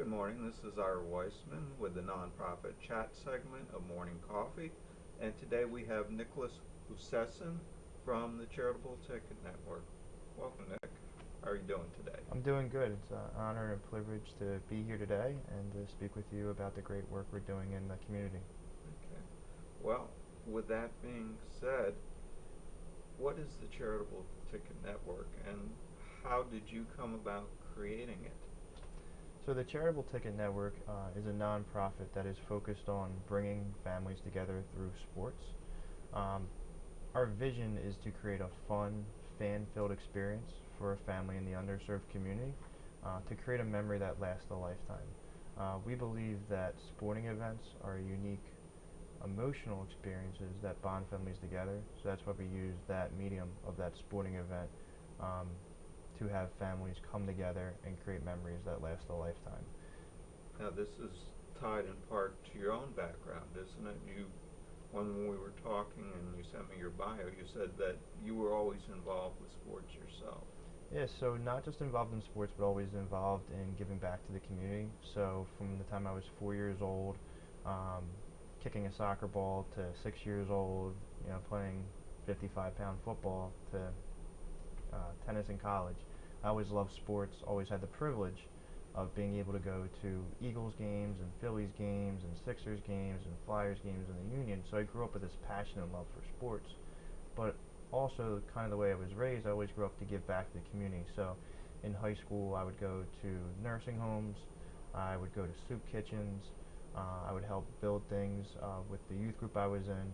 Good morning. This is Ira Weissman with the nonprofit chat segment of Morning Coffee. And today we have Nicholas Usessin from the Charitable Ticket Network. Welcome, Nick. How are you doing today? I'm doing good. It's an honor and a privilege to be here today and to speak with you about the great work we're doing in the community. Okay. Well, with that being said, what is the Charitable Ticket Network and how did you come about creating it? So the Charitable Ticket Network is a nonprofit that is focused on bringing families together through sports. Um, our vision is to create a fun, fan-filled experience for a family in the underserved community to create a memory that lasts a lifetime. We believe that sporting events are unique emotional experiences that bond families together. So that's why we use that medium of that sporting event um, to have families come together and create memories that last a lifetime. Now, this is tied in part to your own background, isn't it? When we were talking and you sent me your bio, you said that you were always involved with sports yourself. Yeah, so not just involved in sports, but always involved in giving back to the community. So from the time I was 4 years old, um, kicking a soccer ball to 6 years old, playing 55-pound football to tennis in college. I always loved sports, always had the privilege of being able to go to Eagles games and Phillies games and Sixers games and Flyers games in the Union. So I grew up with this passion and love for sports. But also, kind of the way I was raised, I always grew up to give back to the community. So in high school, I would go to nursing homes, I would go to soup kitchens, I would help build things with the youth group I was in.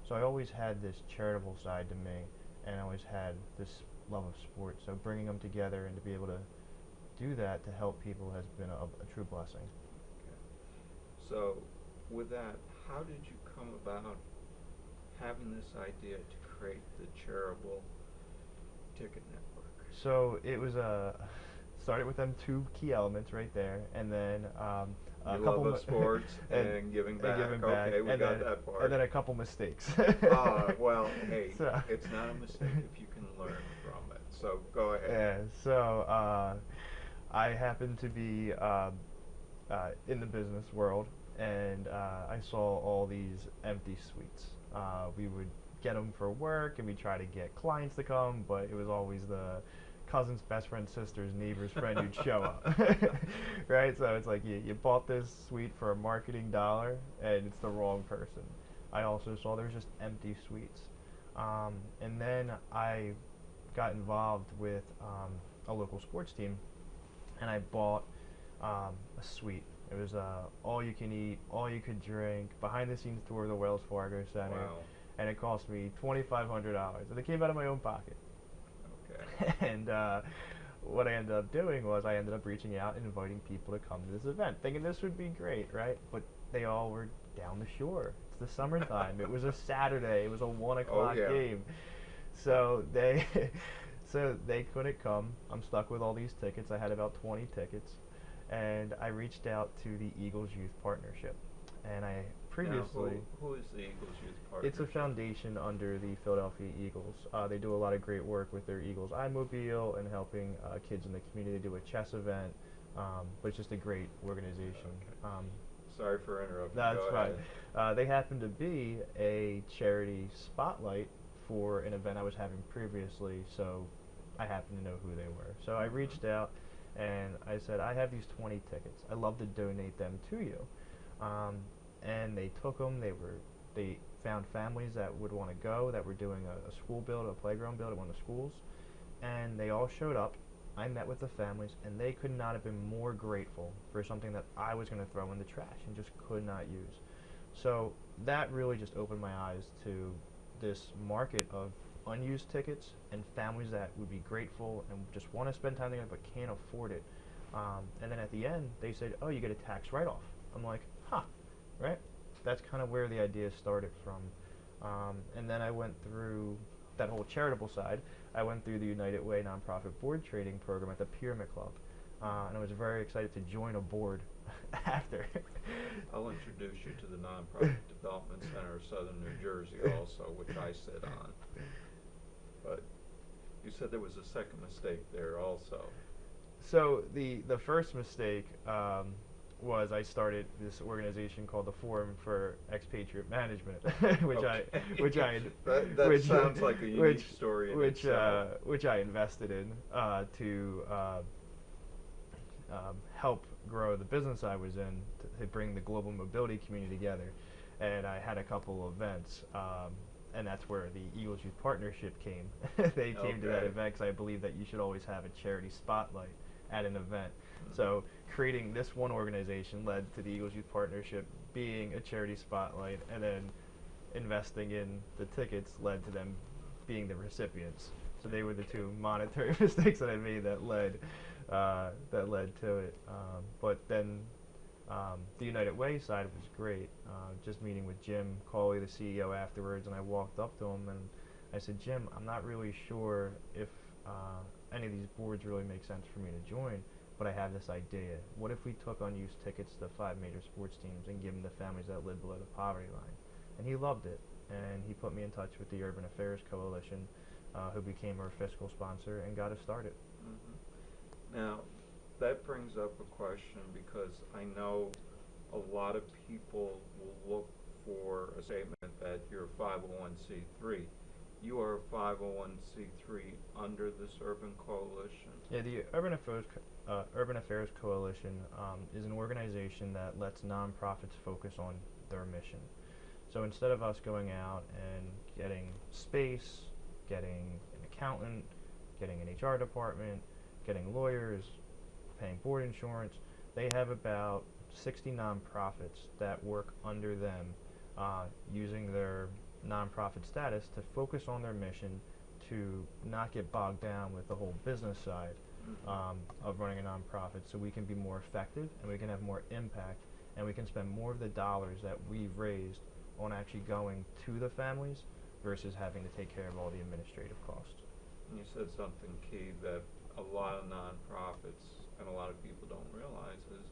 So I always had this charitable side to me, and I always had this love of sports. So bringing them together and to be able to do that to help people has been a true blessing. Okay. So, with that, how did you come about having this idea to create the Charitable Ticket Network? So it was started with them two key elements right there, and then a Your couple love of sports and giving back. Okay, we got that part. And then a couple mistakes. Well, hey, So it's not a mistake if you can learn from it. So go ahead. yeah, so I happened to be in the business world, and I saw all these empty suites. We would get them for work, and we try to get clients to come, but it was always the cousin's best friend, sister's neighbor's friend who'd show up. Right? So it's like you bought this suite for a marketing dollar, and it's the wrong person. I also saw there's just empty suites. And then I got involved with a local sports team, and I bought a suite. It was all you can eat, all you could drink, behind the scenes tour of the Wells Fargo Center, Wow. and it cost me $2,500, and it came out of my own pocket. Okay. And what I ended up doing was I ended up reaching out and inviting people to come to this event, thinking this would be great, right? But they all were down the shore. It's the summertime. It was a Saturday. It was a 1 o'clock yeah. game. So they so they couldn't come. I'm stuck with all these tickets. I had about 20 tickets, and I reached out to the Eagles Youth Partnership, and I previously. Now, who is the Eagles Youth It's Partnership? a foundation under the Philadelphia Eagles. They do a lot of great work with their Eagles iMobile and helping kids in the community. They do a chess event, but it's just a great organization. Okay. Sorry for interrupting. That's Go fine. ahead. They happen to be a charity spotlight for an event I was having previously, so I happened to know who they were. So I reached out and I said, I have these 20 tickets. I'd love to donate them to you. And they took them. They found families that would want to go, that were doing a school build, a playground build at one of the schools, and they all showed up. I met with the families, and they could not have been more grateful for something that I was going to throw in the trash and just could not use. So that really just opened my eyes to this market of unused tickets and families that would be grateful and just want to spend time together but can't afford it. And then at the end, they said, oh, you get a tax write-off. I'm like, huh, right? That's kind of where the idea started from. And then I went through that whole charitable side. I went through the United Way nonprofit board training program at the Pyramid Club. And I was very excited to join a board after. I'll introduce you to the Nonprofit Development Center of Southern New Jersey also, which I sit on. But you said there was a second mistake there also. So the first mistake was I started this organization called the Forum for Expatriate Management, which that sounds like a unique story in itself. which I invested in to help grow the business I was in to bring the global mobility community together. And I had a couple events, and that's where the Eagles Youth Partnership came. They came to that event because I believe that you should always have a charity spotlight at an event. So creating this one organization led to the Eagles Youth Partnership being a charity spotlight, and then investing in the tickets led to them being the recipients. So they were the two monetary mistakes that I made that led to it. But then the United Way side was great. Just meeting with Jim Cawley, the CEO, afterwards, and I walked up to him and I said, Jim, I'm not really sure if any of these boards really make sense for me to join, but I have this idea. What if we took unused tickets to 5 major sports teams and give them to families that live below the poverty line? And he loved it, and he put me in touch with the Urban Affairs Coalition, who became our fiscal sponsor and got us started. Mm-hmm. Now, that brings up a question, because I know a lot of people will look for a statement that you're a 501c3. You are a 501c3 under this urban coalition? Yeah, the Urban Affairs Coalition is an organization that lets nonprofits focus on their mission. So instead of us going out and getting space, getting an accountant, getting an HR department, getting lawyers, paying board insurance, they have about 60 nonprofits that work under them, using their nonprofit status to focus on their mission, to not get bogged down with the whole business side of running a nonprofit, so we can be more effective and we can have more impact, and we can spend more of the dollars that we've raised on actually going to the families versus having to take care of all the administrative costs. And you said something key that a lot of nonprofits and a lot of people don't realize is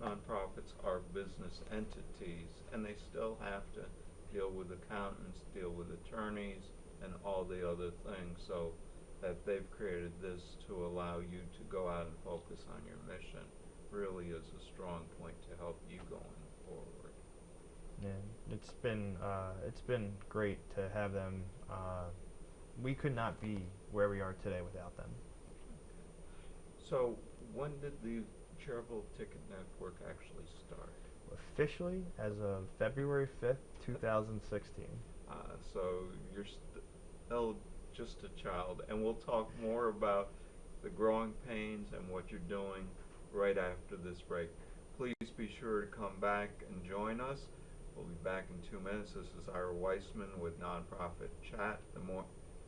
nonprofits are business entities, and they still have to deal with accountants, deal with attorneys, and all the other things. So that they've created this to allow you to go out and focus on your mission really is a strong point to help you going forward. Yeah, it's been great to have them. We could not be where we are today without them. So when did the Charitable Ticket Network actually start? Officially as of February 5th, 2016. So you're still just a child, and we'll talk more about the growing pains and what you're doing right after this break. Please be sure to come back and join us. We'll be back in 2 minutes. This is Ira Weissman with Nonprofit Chat, the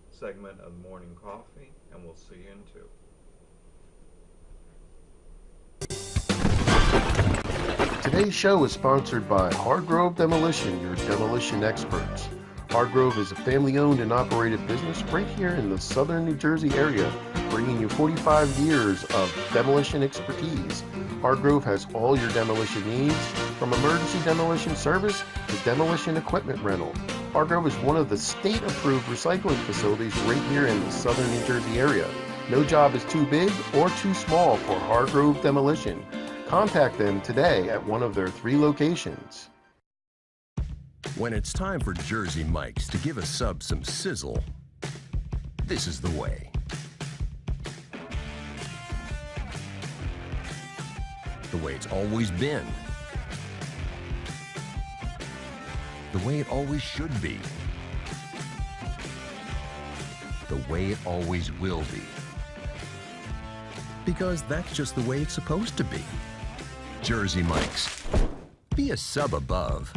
segment of Morning Coffee, and we'll see you in 2. Today's show is sponsored by Hargrove Demolition, your demolition experts. Hargrove is a family-owned and operated business right here in the southern New Jersey area, bringing you 45 years of demolition expertise. Hargrove has all your demolition needs, from emergency demolition service to demolition equipment rental. Hargrove is one of the state-approved recycling facilities right here in the southern New Jersey area. No job is too big or too small for Hargrove Demolition. Contact them today at one of their 3 locations. When it's time for Jersey Mike's to give a sub some sizzle, this is the way. The way it's always been. The way it always should be. The way it always will be. Because that's just the way it's supposed to be. Jersey Mike's. Be a sub above.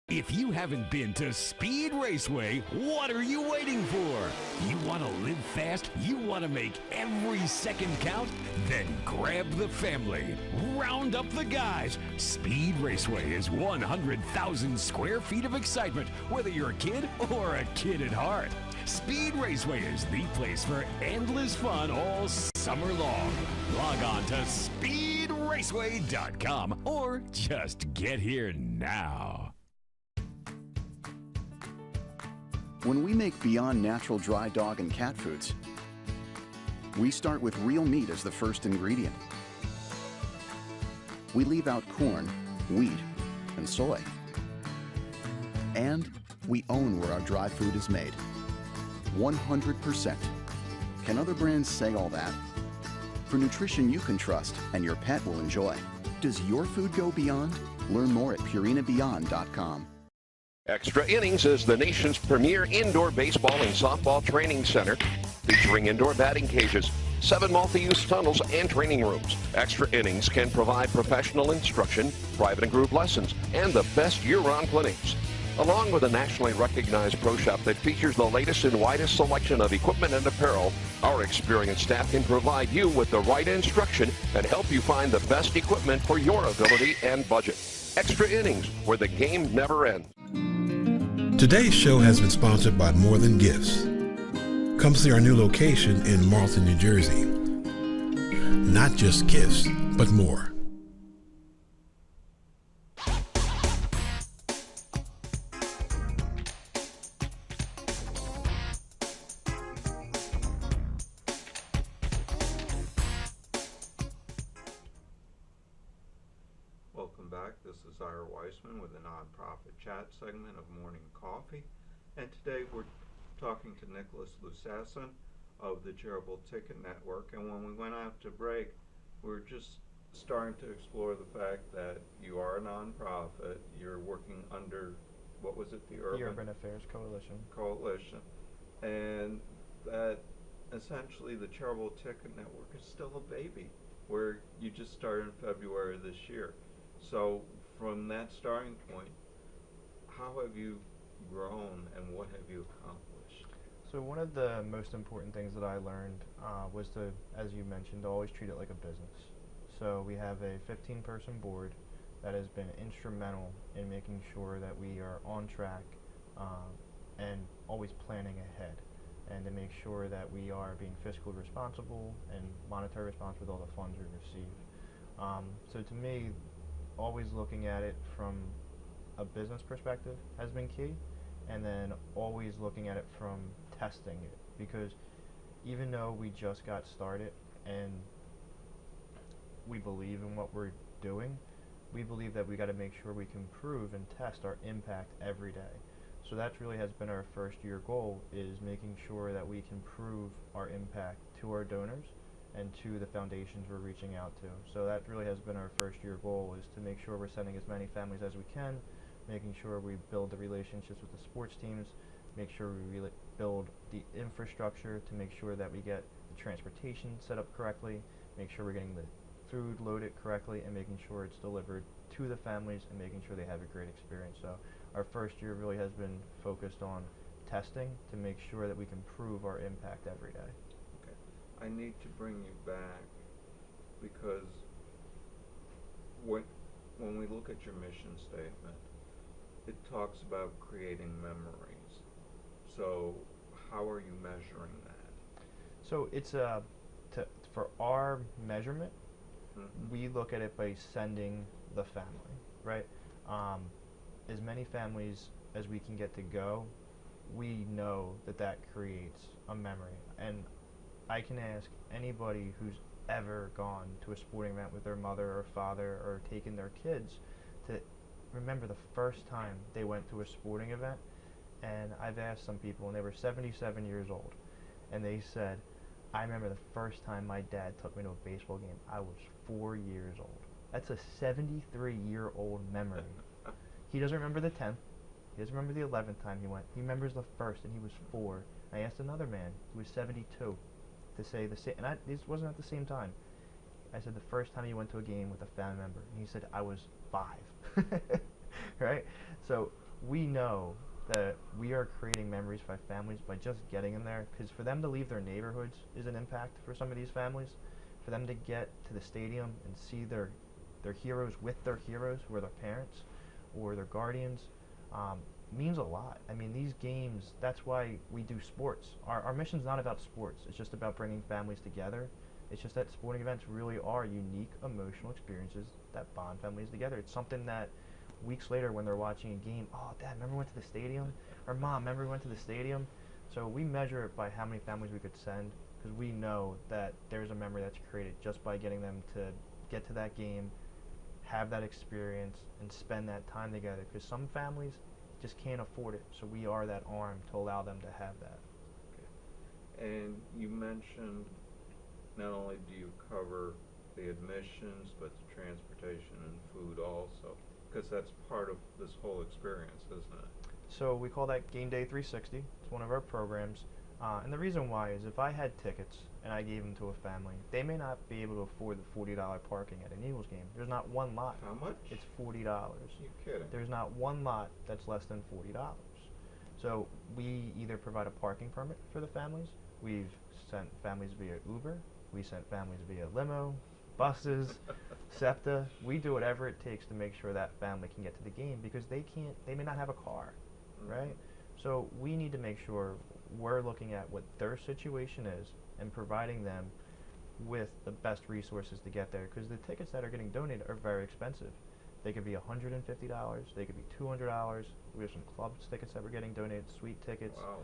If you haven't been to Speed Raceway, what are you waiting for? You want to live fast? You want to make every second count? Then grab the family. Round up the guys. Speed Raceway is 100,000 square feet of excitement, whether you're a kid or a kid at heart. Speed Raceway is the place for endless fun all summer long. Log on to speedraceway.com or just get here now. When we make Beyond Natural dry dog and cat foods, We start with real meat as the first ingredient. We leave out corn, wheat, and soy. And we own where our dry food is made. 100%. Can other brands say all that? For nutrition you can trust and your pet will enjoy. Does your food go beyond? Learn more at purinabeyond.com. Extra Innings is the nation's premier indoor baseball and softball training center, featuring indoor batting cages, 7 multi-use tunnels, and training rooms. Extra Innings can provide professional instruction, private and group lessons, and the best year-round clinics. Along with a nationally recognized pro shop that features the latest and widest selection of equipment and apparel, our experienced staff can provide you with the right instruction and help you find the best equipment for your ability and budget. Extra Innings, where the game never ends. Today's show has been sponsored by More Than Gifts. Come see our new location in Marlton, New Jersey. Not just gifts, but more. Welcome back. This is Ira Weissman with the nonprofit chat segment of Morning Coffee. And today we're talking to Nicholas Lusassin of the Charitable Ticket Network. And when we went out to break, we were just starting to explore the fact that you are a nonprofit. You're working under, what was it, the Urban Affairs Coalition. And that essentially the Charitable Ticket Network is still a baby, where you just started in February this year. So from that starting point, how have you grown and what have you accomplished? So one of the most important things that I learned was to, as you mentioned, to always treat it like a business. So we have a 15-person board that has been instrumental in making sure that we are on track and always planning ahead, and to make sure that we are being fiscally responsible and monetary responsible with all the funds we receive. So to me, always looking at it from a business perspective has been key, and then always looking at it from testing it, because even though we just got started and we believe in what we're doing, we believe that we got to make sure we can prove and test our impact every day. So that really has been our first year goal, is making sure that we can prove our impact to our donors and to the foundations we're reaching out to. So that really has been our first year goal, is to make sure we're sending as many families as we can, making sure we build the relationships with the sports teams, make sure we build the infrastructure to make sure that we get the transportation set up correctly, make sure we're getting the food loaded correctly, and making sure it's delivered to the families and making sure they have a great experience. So our first year really has been focused on testing to make sure that we can prove our impact every day. Okay. I need to bring you back because when we look at your mission statement, it talks about creating memories. So how are you measuring that? So it's for our measurement, we look at it by sending the family, right? As many families as we can get to go, we know that that creates a memory. And I can ask anybody who's ever gone to a sporting event with their mother or father or taken their kids to remember the first time they went to a sporting event. And I've asked some people, and they were 77 years old, and they said, I remember the first time my dad took me to a baseball game. I was 4 years old. That's a 73-year-old memory. He doesn't remember the 10th. He doesn't remember the 11th time he went. He remembers the first, and he was 4. I asked another man who was 72 to say the same, and this wasn't at the same time. I said, the first time you went to a game with a family member, and he said, I was 5. Right? So we know that we are creating memories for families by just getting them there, because for them to leave their neighborhoods is an impact for some of these families. For them to get to the stadium and see their heroes with their heroes, who are their parents or their guardians, means a lot. I mean, these games, that's why we do sports. Our mission's not about sports. It's just about bringing families together. It's just that sporting events really are unique emotional experiences that bond families together. It's something that weeks later when they're watching a game, oh, Dad, remember we went to the stadium? Or Mom, remember we went to the stadium? So we measure it by how many families we could send, because we know that there's a memory that's created just by getting them to get to that game, have that experience, and spend that time together, because some families just can't afford it, so we are that arm to allow them to have that. Okay. And you mentioned not only do you cover the admissions, but the transportation and food also, because that's part of this whole experience, isn't it? So we call that Game Day 360. It's one of our programs. And the reason why is if I had tickets and I gave them to a family, they may not be able to afford the $40 parking at an Eagles game. There's not one lot. How much? It's $40. You kidding? There's not one lot that's less than $40. So we either provide a parking permit for the families. We've sent families via Uber. We sent families via limo, buses, SEPTA. We do whatever it takes to make sure that family can get to the game, because they may not have a car, right? So we need to make sure we're looking at what their situation is and providing them with the best resources to get there, because the tickets that are getting donated are very expensive. They could be $150, they could be $200. We have some club tickets that we're getting donated, suite tickets. Wow.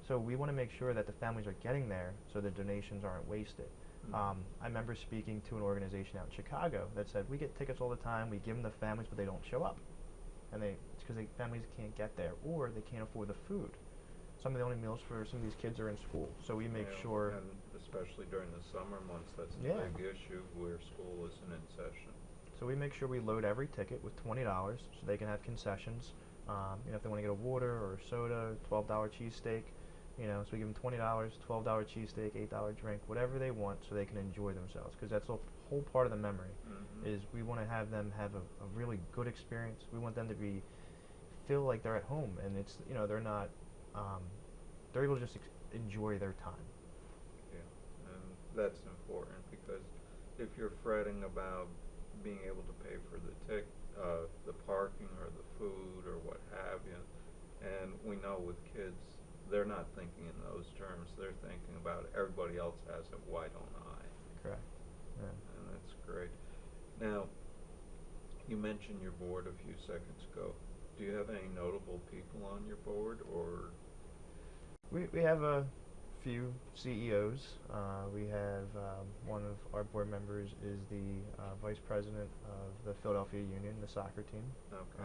So we want to make sure that the families are getting there so the donations aren't wasted. I remember speaking to an organization out in Chicago that said, we get tickets all the time, we give them to families, but they don't show up. And it's because families can't get there, or they can't afford the food. Some of the only meals for some of these kids are in school. So we make sure... And especially during the summer months, that's a big issue where school isn't in session. So we make sure we load every ticket with $20 so they can have concessions. If they want to get a water or a soda, $12 cheesesteak, so we give them $20, $12 cheesesteak, $8 drink, whatever they want, so they can enjoy themselves. Because that's a whole part of the memory, is we want to have them have a really good experience. We want them to feel like they're at home, and it's they're not they're able to just enjoy their time. Yeah, and that's important, because if you're fretting about being able to pay for the parking or the food or what have you, and we know with kids, they're not thinking in those terms. They're thinking about everybody else has it, why don't I? Correct. Yeah. And that's great. Now, you mentioned your board a few seconds ago. Do you have any notable people on your board, or? We have a few CEOs. We have one of our board members is the vice president of the Philadelphia Union, the soccer team. Okay.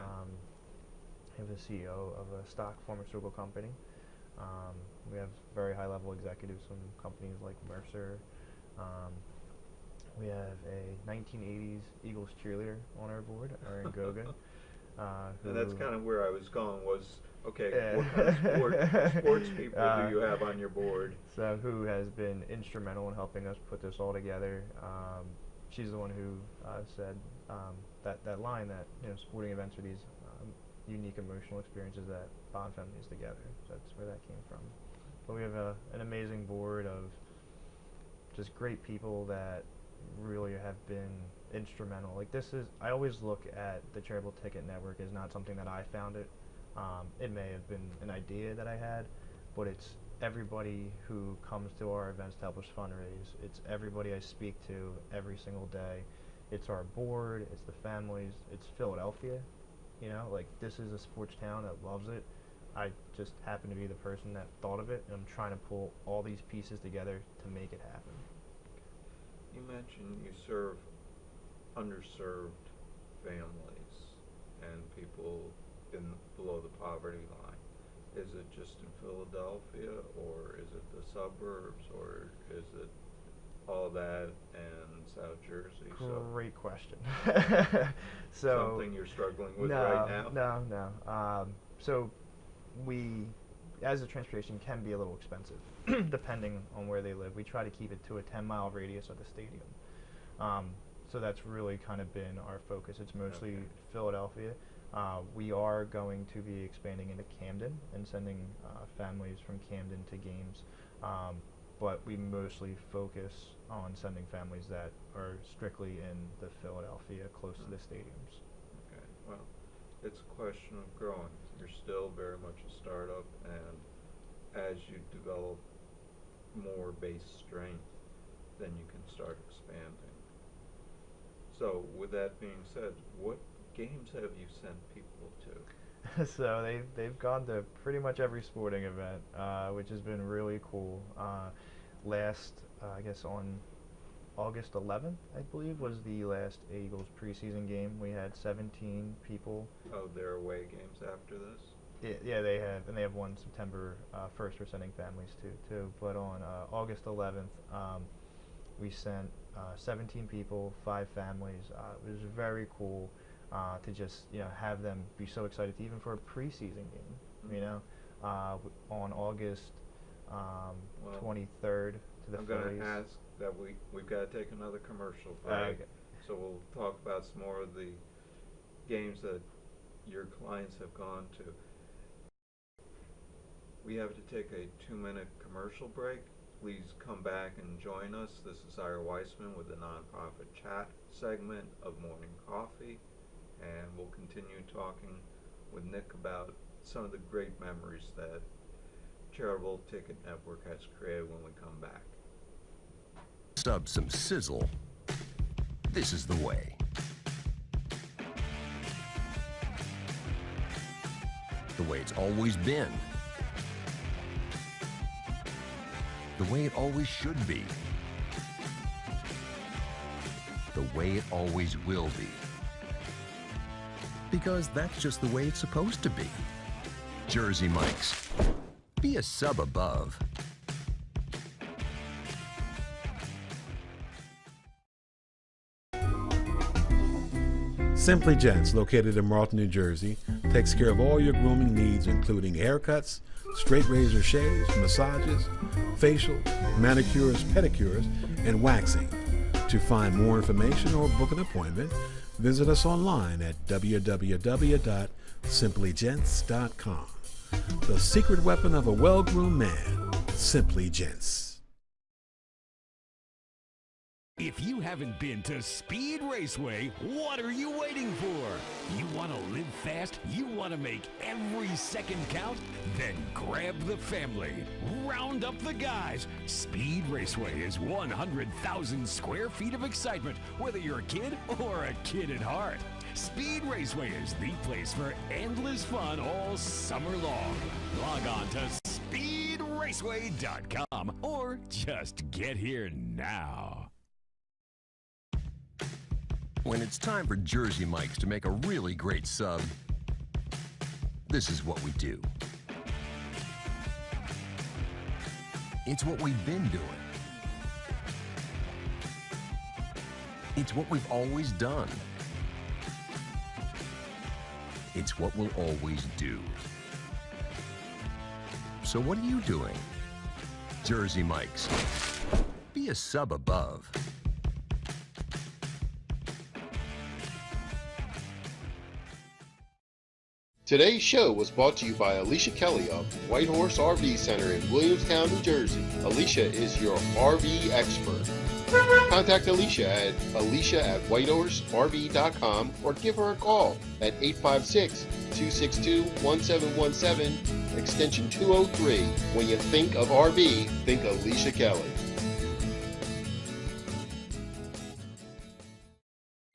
We have the CEO of a stock pharmaceutical company. We have very high-level executives from companies like Mercer. We have a 1980s Eagles cheerleader on our board, Erin Gogan. And that's kind of where I was going, was, okay, what kind of sports people do you have on your board? So who has been instrumental in helping us put this all together. She's the one who said that line that sporting events are these unique emotional experiences that bond families together. So that's where that came from. But we have an amazing board of just great people that really have been instrumental. Like I always look at the Charitable Ticket Network as not something that I founded. It may have been an idea that I had, but it's everybody who comes to our events to help us fundraise. It's everybody I speak to every single day. It's our board, it's the families, it's Philadelphia. This is a sports town that loves it. I just happen to be the person that thought of it, and I'm trying to pull all these pieces together to make it happen. You mentioned you serve underserved families and people below the poverty line. Is it just in Philadelphia, or is it the suburbs, or is it all that and South Jersey? Great question. Something you're struggling with right now? No. So we, as a transportation, can be a little expensive depending on where they live. We try to keep it to a 10-mile radius of the stadium. So that's really kind of been our focus. It's mostly Philadelphia. We are going to be expanding into Camden and sending families from Camden to games. But we mostly focus on sending families that are strictly in the Philadelphia, close to the stadiums. Okay, well, it's a question of growing. You're still very much a startup, and as you develop more base strength, then you can start expanding. So, with that being said, what games have you sent people to? So they've gone to pretty much every sporting event, which has been really cool. last, I guess on August 11th, I believe, was the last Eagles preseason game. We had 17 people. Oh, there are away games after this? Yeah, they have, and they have one September 1st for sending families too. But on August 11th, we sent 17 people, 5 families. It was very cool to just have them be so excited, even for a preseason game. On August 23rd to the I'm Phillies. going to ask that we've got to take another commercial break. Okay. So we'll talk about some more of the games that your clients have gone to. We have to take a 2-minute commercial break. Please come back and join us. This is Ira Weissman with the Nonprofit Chat segment of Morning Coffee, and we'll continue talking with Nick about some of the great memories that Charitable Ticket Network has created when we come back. Sub some sizzle. This is the way. The way it's always been. The way it always should be. The way it always will be. Because that's just the way it's supposed to be. Jersey Mike's. Be a sub above. Simply Gents, located in Marlton, New Jersey, takes care of all your grooming needs, including haircuts, straight razor shaves, massages, facial, manicures, pedicures, and waxing. To find more information or book an appointment, visit us online at www.simplygents.com. The secret weapon of a well-groomed man, Simply Gents. If you haven't been to Speed Raceway, what are you waiting for? You want to live fast? You want to make every second count? Then grab the family. Round up the guys. Speed Raceway is 100,000 square feet of excitement, whether you're a kid or a kid at heart. Speed Raceway is the place for endless fun all summer long. Log on to speedraceway.com or just get here now. When it's time for Jersey Mike's to make a really great sub, this is what we do. It's what we've been doing. It's what we've always done. It's what we'll always do. So what are you doing? Jersey Mike's. Be a sub above. Today's show was brought to you by Alicia Kelly of White Horse RV Center in Williamstown, New Jersey. Alicia is your RV expert. Contact Alicia at alicia@whitehorserv.com or give her a call at 856-262-1717, extension 203. When you think of RV, think Alicia Kelly.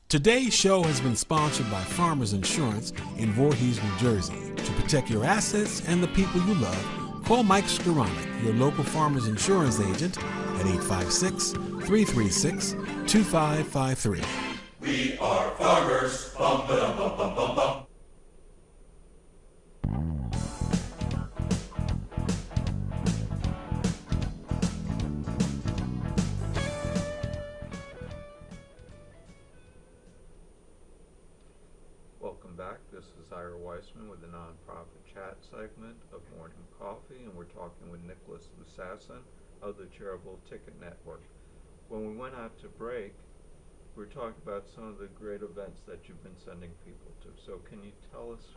Today's show has been sponsored by Farmers Insurance in Voorhees, New Jersey. To protect your assets and the people you love, call Mike Skoranek, your local Farmers Insurance agent, at 856-336-2553. We are farmers. Bum, ba-dum, bum, bum, bum, bum. Welcome back. This is Ira Weissman with the Nonprofit Chat segment of Morning Coffee, and we're talking with Nicholas Lusassin of the Charitable Ticket Network. When we went out to break, we were talking about some of the great events that you've been sending people to. So can you tell us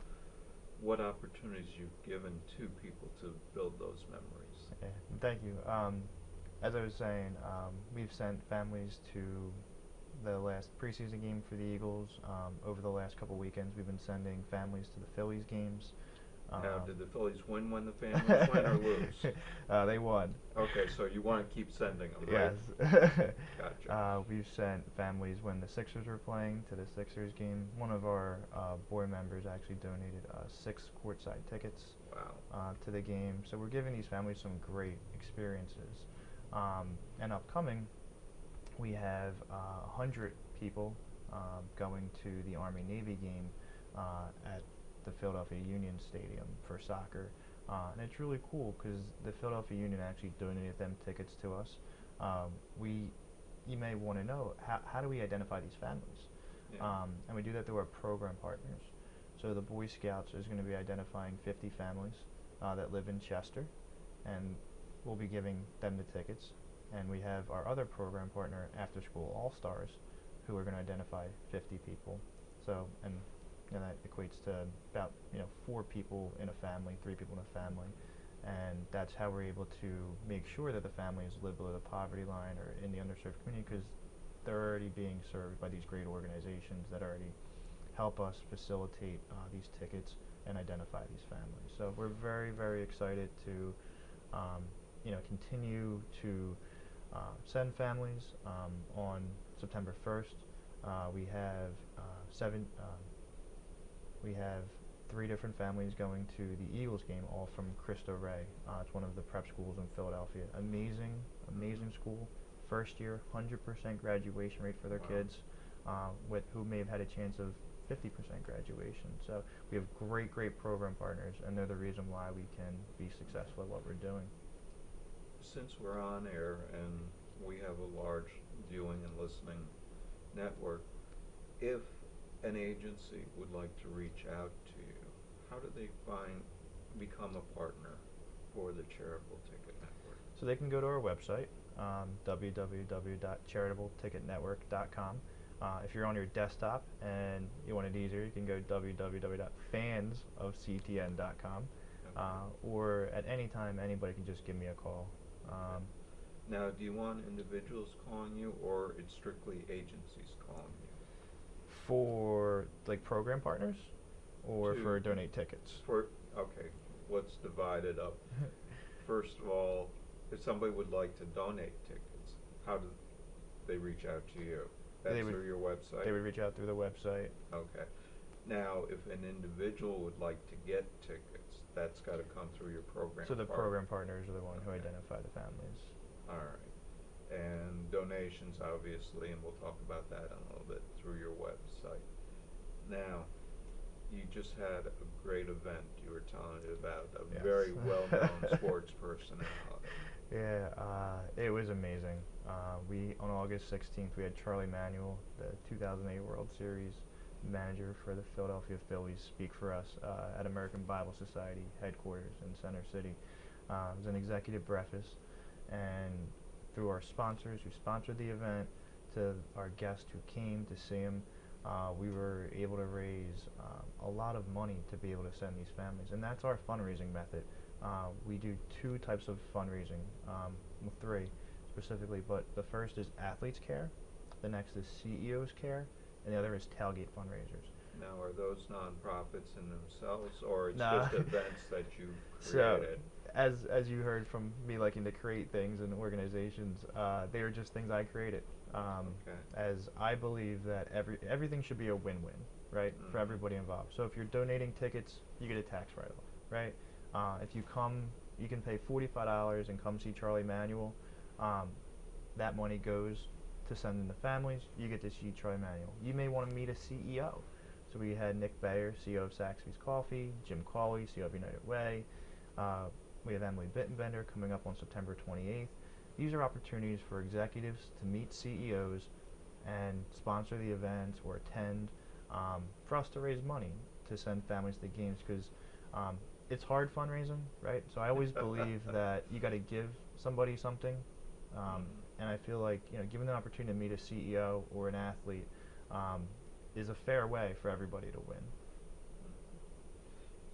what opportunities you've given to people to build those memories? Okay, thank you. As I was saying, we've sent families to the last preseason game for the Eagles. Over the last couple weekends, we've been sending families to the Phillies games. Now, did the Phillies win when the families win or lose? They won. Okay, so you want to keep sending them, Yes. right? Gotcha. We've sent families when the Sixers were playing to the Sixers game. One of our board members actually donated 6 courtside tickets Wow. to the game. So we're giving these families some great experiences. And upcoming, we have 100 people going to the Army-Navy game at the Philadelphia Union Stadium for soccer. And it's really cool because the Philadelphia Union actually donated them tickets to us. You may want to know, how do we identify these families? Yeah. And we do that through our program partners. So the Boy Scouts is going to be identifying 50 families that live in Chester, and we'll be giving them the tickets. And we have our other program partner, After School All-Stars, who are going to identify 50 people. So, and that equates to about 4 people in a family, 3 people in a family, and that's how we're able to make sure that the families live below the poverty line or in the underserved community, because they're already being served by these great organizations that already help us facilitate these tickets and identify these families. So we're very, very excited to continue to send families. On September 1st, we have 3 different families going to the Eagles game, all from Cristo Rey. It's one of the prep schools in Philadelphia. Amazing school. First year, 100% graduation rate for their kids, who may have had a chance of 50% graduation. So we have great program partners, and they're the reason why we can be successful at what we're doing. Since we're on air and we have a large viewing and listening network, if an agency would like to reach out to you, how do they become a partner for the Charitable Ticket Network? So they can go to our website, www.charitabletticketnetwork.com. If you're on your desktop and you want it easier, you can go www.fansofctn.com. Or at any time, anybody can just give me a call. Now, do you want individuals calling you, or it's strictly agencies calling you? For like program partners, or for donate tickets? Okay, let's divide it up. First of all, if somebody would like to donate tickets, how do they reach out to you? That's through your website? They would reach out through the website. Okay. Now, if an individual would like to get tickets, that's got to come through your program. So the program partners are the one who identify the families. All right. And donations, obviously, and we'll talk about that in a little bit, through your website. Now, you just had a great event you were telling me about, a very well-known sports personality. Yeah, it was amazing. On August 16th, we had Charlie Manuel, the 2008 World Series manager for the Philadelphia Phillies, speak for us at American Bible Society headquarters in Center City. It was an executive breakfast, and through our sponsors who sponsored the event, to our guests who came to see him, we were able to raise a lot of money to be able to send these families, and that's our fundraising method. We do 2 types of fundraising, 3 specifically, but the first is Athletes Care, the next is CEOs Care, and the other is Tailgate Fundraisers. Now, are those nonprofits in themselves, or it's just events that you created? So, as you heard from me liking to create things and organizations, they are just things I created. As I believe that everything should be a win-win, right, for everybody involved. So if you're donating tickets, you get a tax write-off, right? If you come, you can pay $45 and come see Charlie Manuel. That money goes to sending the families. You get to see Charlie Manuel. You may want to meet a CEO. So we had Nick Bayer, CEO of Saxby's Coffee, Jim Cawley, CEO of United Way. We have Emily Bittenbender coming up on September 28th. These are opportunities for executives to meet CEOs and sponsor the events or attend, for us to raise money to send families to games, because it's hard fundraising, right? So I always believe that you got to give somebody something, and I feel like giving an opportunity to meet a CEO or an athlete is a fair way for everybody to win.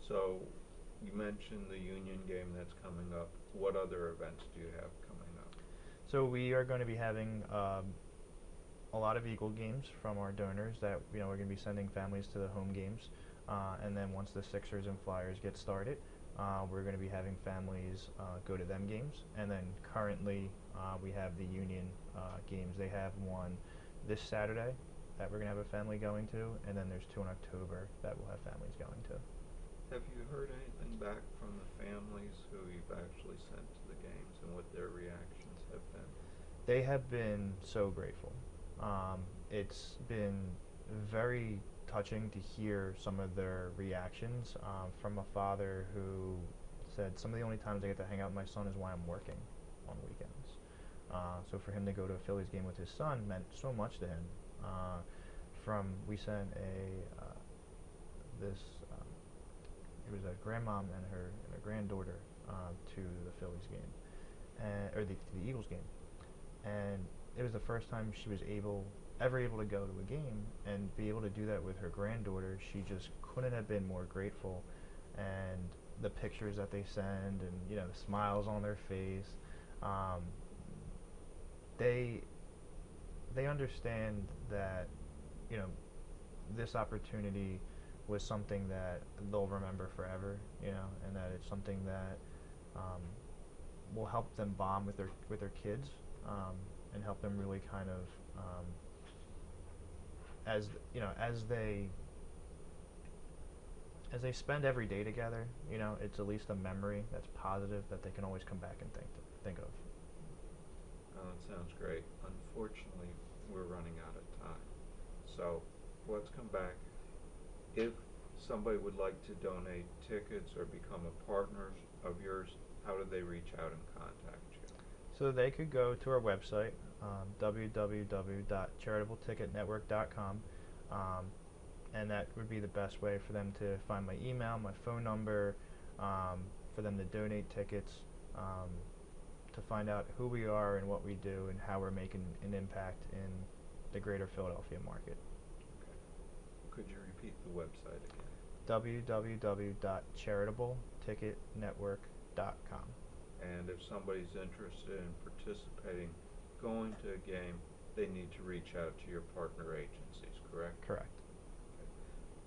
So you mentioned the Union game that's coming up. What other events do you have coming up? So we are going to be having a lot of Eagle games from our donors that we're going to be sending families to the home games, and then once the Sixers and Flyers get started, we're going to be having families go to them games. And then currently we have the Union games. They have one this Saturday that we're going to have a family going to, and then there's 2 in October that we'll have families going to. Have you heard anything back from the families who you've actually sent to the games and what their reactions have they have been so grateful. It's been very touching to hear some of their reactions from a father who said some of the only times I get to hang out with my son is when I'm working on weekends. So for him to go to a Phillies game with his son meant so much to him. We sent it was a grandmom and her granddaughter to the Phillies game, or to the Eagles game, and it was the first time she was ever able to go to a game and be able to do that with her granddaughter. She just couldn't have been more grateful, and the pictures that they send, and the smiles on their face, they understand that this opportunity was something that they'll remember forever, and that it's something that will help them bond with their kids, and help them really kind of as they spend every day together, it's at least a memory that's positive that they can always come back and think of. Oh, it sounds great. Unfortunately, we're running out of time. So let's come back. If somebody would like to donate tickets or become a partner of yours, how do they reach out and contact you? So they could go to our website, www.charitabletticketnetwork.com, and that would be the best way for them to find my email, my phone number, for them to donate tickets, to find out who we are and what we do and how we're making an impact in the greater Philadelphia market. Okay. Could you repeat the website again? www.charitabletticketnetwork.com. And if somebody's interested in participating, going to a game, they need to reach out to your partner agencies, correct? Correct. Okay.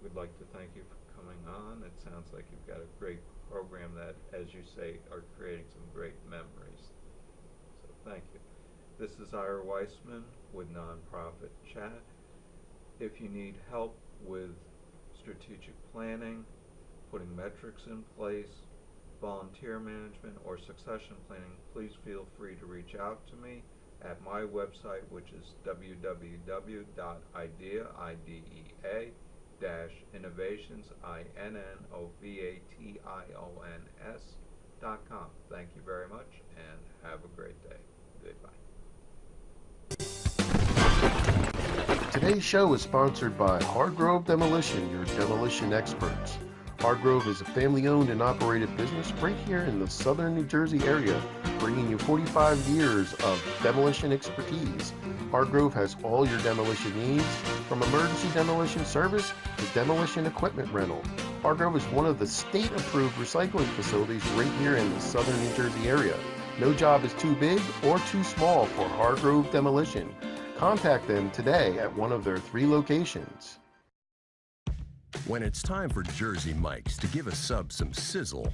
We'd like to thank you for coming on. It sounds like you've got a great program that, as you say, are creating some great memories. So thank you. This is Ira Weissman with Nonprofit Chat. If you need help with strategic planning, putting metrics in place, volunteer management, or succession planning, please feel free to reach out to me at my website, which is www.innovations.com. Thank you very much and have a great day. Goodbye. Today's show is sponsored by Hardgrove Demolition, your demolition experts. Hardgrove is a family-owned and operated business right here in the southern New Jersey area, bringing you 45 years of demolition expertise. Hardgrove has all your demolition needs, from emergency demolition service to demolition equipment rental. Hardgrove is one of the state-approved recycling facilities right here in the southern New Jersey area. No job is too big or too small for Hardgrove Demolition. Contact them today at one of their 3 locations. When it's time for Jersey Mike's to give a sub some sizzle,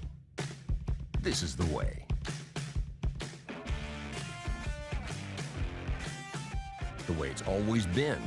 this is the way. The way it's always been.